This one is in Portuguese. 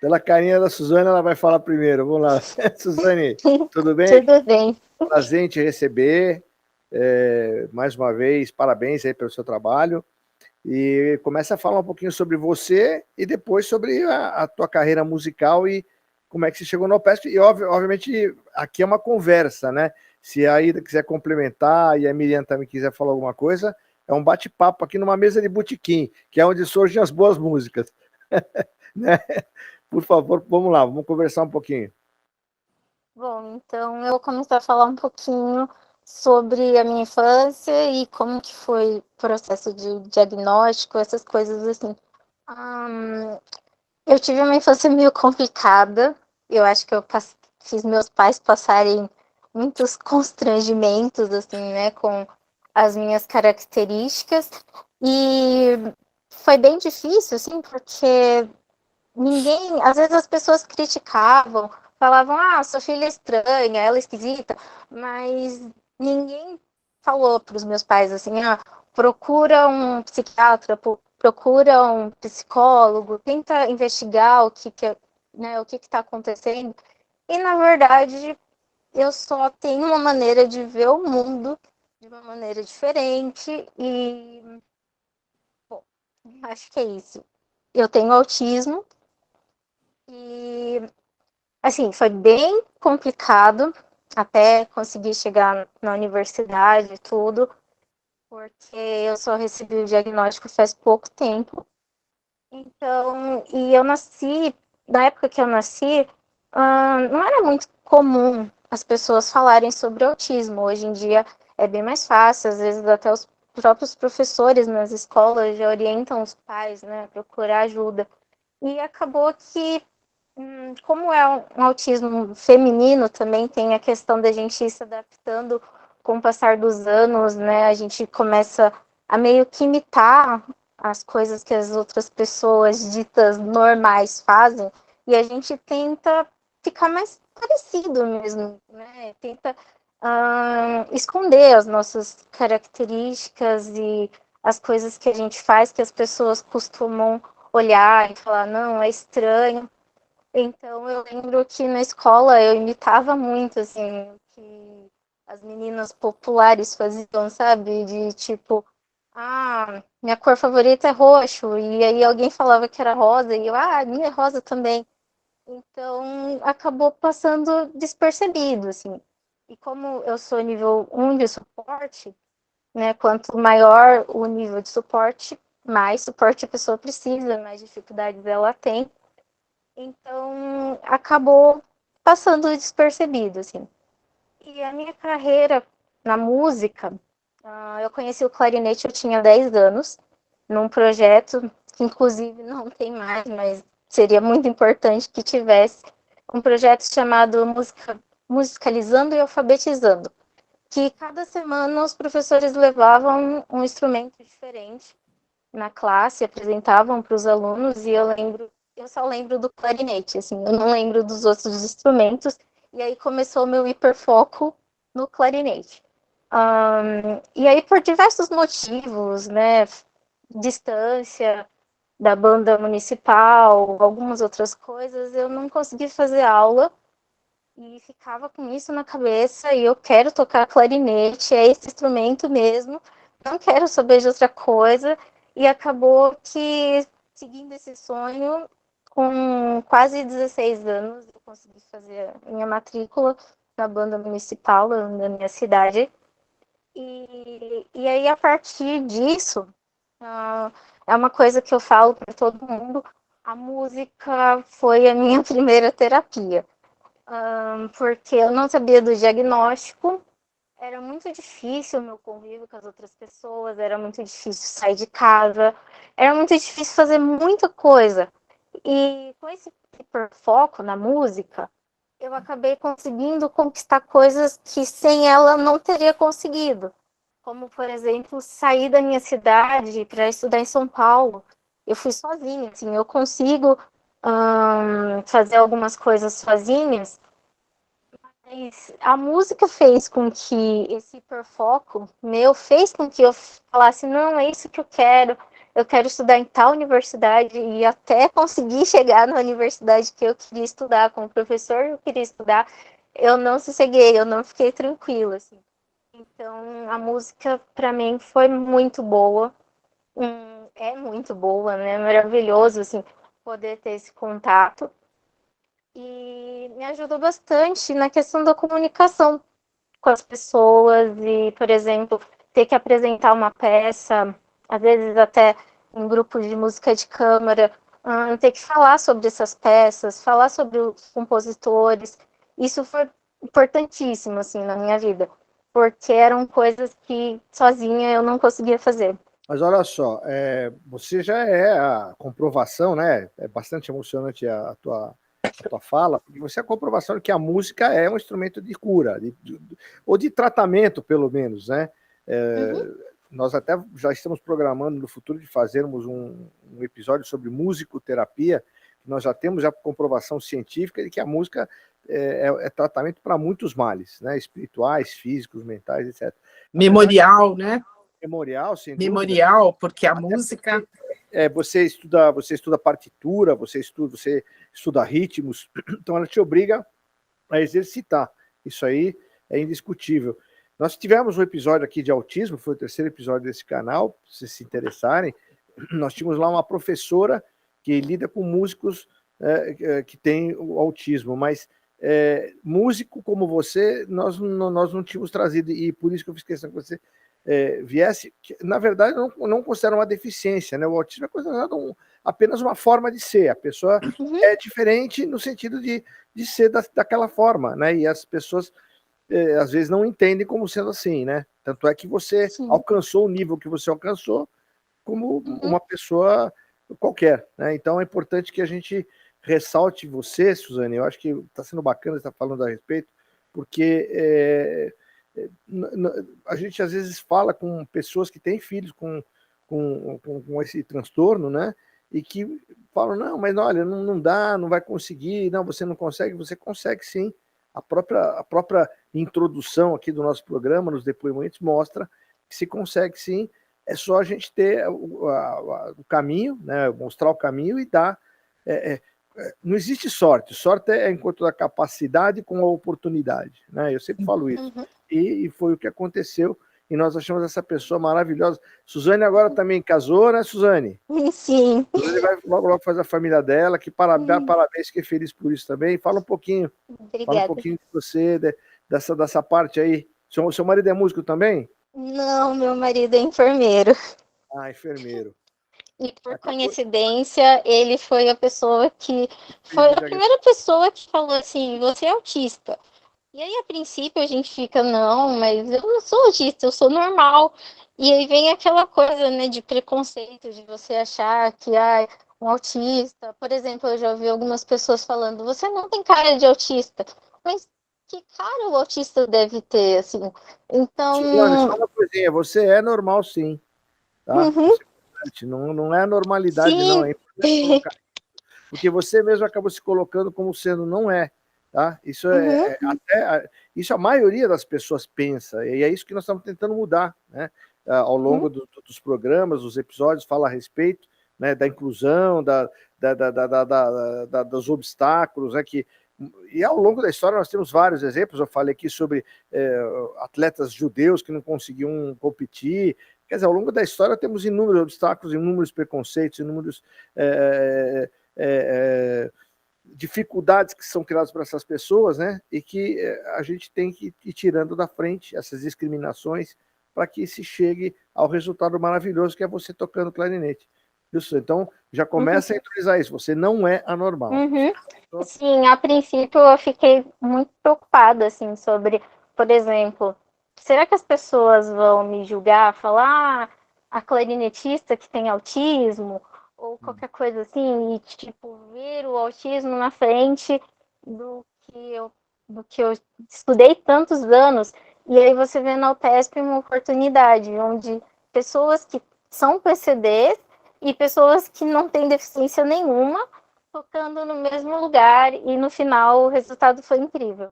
Pela carinha da Suzane, ela vai falar primeiro. Vamos lá. Suzane, tudo bem? Tudo bem. Prazer em te receber. Mais uma vez, parabéns aí pelo seu trabalho. E começa a falar um pouquinho sobre você e depois sobre a tua carreira musical e como é que você chegou no OPESP. E, obviamente, aqui é uma conversa, né? Se a Ida quiser complementar e a Miriam também quiser falar alguma coisa, é um bate-papo aqui numa mesa de botequim, que é onde surgem as boas músicas. Né? Por favor, vamos lá, vamos conversar um pouquinho. Bom, então eu vou começar a falar um pouquinho sobre a minha infância e como que foi o processo de diagnóstico, essas coisas assim. Eu tive uma infância meio complicada. Eu acho que fiz meus pais passarem muitos constrangimentos, assim, né, com as minhas características. E foi bem difícil, assim, porque às vezes as pessoas criticavam, falavam, sua filha é estranha, ela é esquisita, mas ninguém falou para os meus pais assim, procura um psiquiatra, procura um psicólogo, tenta investigar o que está acontecendo. E na verdade eu só tenho uma maneira de ver o mundo de uma maneira diferente e bom, acho que é isso. Eu tenho autismo. E, assim, foi bem complicado até conseguir chegar na universidade e tudo, porque eu só recebi o diagnóstico faz pouco tempo. Então, e eu nasci, na época que eu nasci, não era muito comum as pessoas falarem sobre autismo. Hoje em dia é bem mais fácil, às vezes até os próprios professores nas escolas já orientam os pais, né, a procurar ajuda. E acabou que como é um autismo feminino, também tem a questão da gente ir se adaptando com o passar dos anos, né? A gente começa a meio que imitar as coisas que as outras pessoas ditas normais fazem e a gente tenta ficar mais parecido mesmo, né? Tenta esconder as nossas características e as coisas que a gente faz que as pessoas costumam olhar e falar, não, é estranho. Então, eu lembro que na escola eu imitava muito, assim, o que as meninas populares faziam, sabe? De tipo, minha cor favorita é roxo, e aí alguém falava que era rosa, e eu, minha é rosa também. Então, acabou passando despercebido, assim. E como eu sou nível 1 de suporte, né, quanto maior o nível de suporte, mais suporte a pessoa precisa, mais dificuldades ela tem. Então, acabou passando despercebido, assim. E a minha carreira na música, eu conheci o clarinete, eu tinha 10 anos, num projeto que inclusive não tem mais, mas seria muito importante que tivesse, um projeto chamado Musicalizando e Alfabetizando, que cada semana os professores levavam um instrumento diferente na classe, apresentavam para os alunos, e eu só lembro do clarinete, assim, eu não lembro dos outros instrumentos, e aí começou o meu hiperfoco no clarinete. E aí, por diversos motivos, né, distância da banda municipal, algumas outras coisas, eu não consegui fazer aula, e ficava com isso na cabeça, e eu quero tocar clarinete, é esse instrumento mesmo, não quero saber de outra coisa, e acabou que, seguindo esse sonho, com quase 16 anos, eu consegui fazer a minha matrícula na banda municipal da minha cidade, e aí, a partir disso, é uma coisa que eu falo para todo mundo, a música foi a minha primeira terapia. Porque eu não sabia do diagnóstico, era muito difícil o meu convívio com as outras pessoas, era muito difícil sair de casa, era muito difícil fazer muita coisa. E com esse hiperfoco na música, eu acabei conseguindo conquistar coisas que sem ela não teria conseguido. Como, por exemplo, sair da minha cidade para estudar em São Paulo. Eu fui sozinha, assim, eu consigo fazer algumas coisas sozinhas, mas a música fez com que esse hiperfoco meu fez com que eu falasse, não, é isso que eu quero, eu quero estudar em tal universidade, e até conseguir chegar na universidade que eu queria estudar, com o professor eu queria estudar, eu não sosseguei, eu não fiquei tranquila, assim. Então, a música, para mim, foi muito boa. É muito boa, né? Maravilhoso, assim, poder ter esse contato. E me ajudou bastante na questão da comunicação com as pessoas e, por exemplo, ter que apresentar uma peça, às vezes até em grupos de música de câmara, ter que falar sobre essas peças, falar sobre os compositores. Isso foi importantíssimo, assim, na minha vida, porque eram coisas que sozinha eu não conseguia fazer. Mas olha só, você já é a comprovação, né? É bastante emocionante a tua fala, porque você é a comprovação de que a música é um instrumento de cura, ou de tratamento, pelo menos, né? Nós até já estamos programando no futuro de fazermos um episódio sobre musicoterapia, que nós já temos a comprovação científica de que a música é tratamento para muitos males, né? Espirituais, físicos, mentais, etc. Memorial, né? Memorial, sem Memorial, dúvida. porque a música... Você estuda partitura, você estuda ritmos, então ela te obriga a exercitar. Isso aí é indiscutível. Nós tivemos um episódio aqui de autismo, foi o terceiro episódio desse canal, se vocês se interessarem. Nós tínhamos lá uma professora que lida com músicos que têm o autismo, mas músico como você, nós não tínhamos trazido, e por isso que eu fiz questão que você viesse, que, na verdade, não considera uma deficiência, né? O autismo é considerado apenas uma forma de ser. A pessoa é diferente no sentido de ser daquela forma, né? E as pessoas às vezes não entendem como sendo assim, né? Tanto é que você alcançou o nível que você alcançou como uma pessoa qualquer, né? Então é importante que a gente ressalte você, Suzane. Eu acho que está sendo bacana estar falando a respeito, porque a gente às vezes fala com pessoas que têm filhos com esse transtorno, né? E que falam, não, mas olha, não dá, não vai conseguir, não, você não consegue, você consegue sim. A própria introdução aqui do nosso programa, nos depoimentos, mostra que se consegue sim, é só a gente ter o caminho, né? Mostrar o caminho e dar. Não existe sorte, sorte é encontro da capacidade com a oportunidade, né? Eu sempre falo isso. E foi o que aconteceu, e nós achamos essa pessoa maravilhosa. Suzane agora também casou, né, Suzane? Sim. Suzane vai logo fazer a família dela, que parabéns, fiquei feliz por isso também. Fala um pouquinho. Obrigada. Fala um pouquinho de você, dessa parte aí. Seu marido é músico também? Não, meu marido é enfermeiro. Ah, enfermeiro. E por coincidência, ele foi a pessoa que... Foi a primeira pessoa que falou assim, você é autista. E aí, a princípio, a gente fica, não, mas eu não sou autista, eu sou normal. E aí vem aquela coisa, né, de preconceito, de você achar que, um autista... Por exemplo, eu já ouvi algumas pessoas falando, você não tem cara de autista. Mas que cara o autista deve ter, assim? Então... Suzane, só uma coisinha, você é normal sim, tá? Não é normalidade, sim. não. É importante colocar, porque você mesmo acabou se colocando como sendo não é, tá? Isso isso a maioria das pessoas pensa, e é isso que nós estamos tentando mudar, né? Ao longo dos programas, dos episódios, fala a respeito, né, da inclusão, dos obstáculos, né, e ao longo da história nós temos vários exemplos. Eu falei aqui sobre atletas judeus que não conseguiam competir. Quer dizer, ao longo da história temos inúmeros obstáculos, inúmeros preconceitos, inúmeros dificuldades que são criadas para essas pessoas, né? E que a gente tem que ir tirando da frente essas discriminações para que se chegue ao resultado maravilhoso que é você tocando clarinete. Isso, então, já começa a utilizar isso. Você não é anormal. Sim, a princípio eu fiquei muito preocupada, assim, sobre, por exemplo, será que as pessoas vão me julgar, falar a clarinetista que tem autismo, ou qualquer coisa assim, e, tipo, ver o autismo na frente do que eu estudei tantos anos, e aí você vê na UTESP uma oportunidade, onde pessoas que são PCDs e pessoas que não têm deficiência nenhuma tocando no mesmo lugar, e no final o resultado foi incrível.